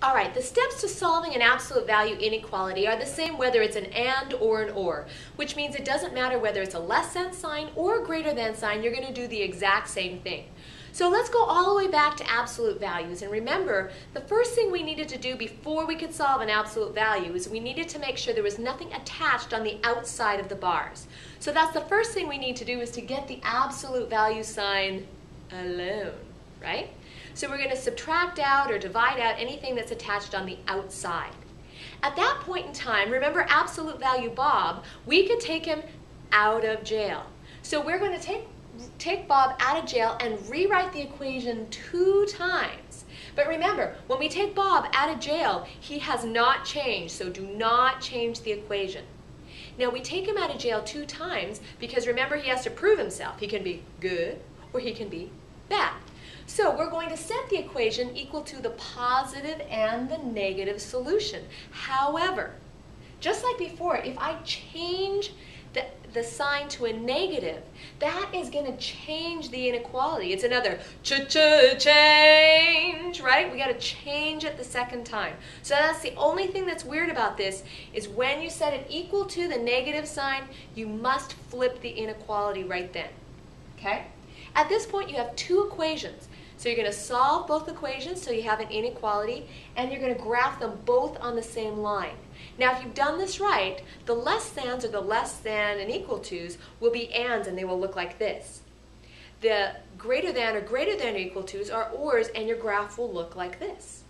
All right, the steps to solving an absolute value inequality are the same whether it's an and or an or, which means it doesn't matter whether it's a less than sign or a greater than sign, you're going to do the exact same thing. So let's go all the way back to absolute values. And remember, the first thing we needed to do before we could solve an absolute value is we needed to make sure there was nothing attached on the outside of the bars. So that's the first thing we need to do, is to get the absolute value sign alone, right? So we're going to subtract out or divide out anything that's attached on the outside. At that point in time, remember absolute value Bob, we could take him out of jail. So we're going to take Bob out of jail and rewrite the equation 2 times. But remember, when we take Bob out of jail, he has not changed, so do not change the equation. Now we take him out of jail 2 times because remember, he has to prove himself. He can be good or he can be bad. So we're going to set the equation equal to the positive and the negative solution. However, just like before, if I change the sign to a negative, that is going to change the inequality. It's another change, right? We got to change it the second time. So that's the only thing that's weird about this, is when you set it equal to the negative sign, you must flip the inequality right then. Okay? At this point, you have 2 equations. So you're going to solve both equations so you have an inequality, and you're going to graph them both on the same line. Now, if you've done this right, the less thans, or the less than and equal tos, will be ands, and they will look like this. The greater than or greater than or equal tos are ors, and your graph will look like this.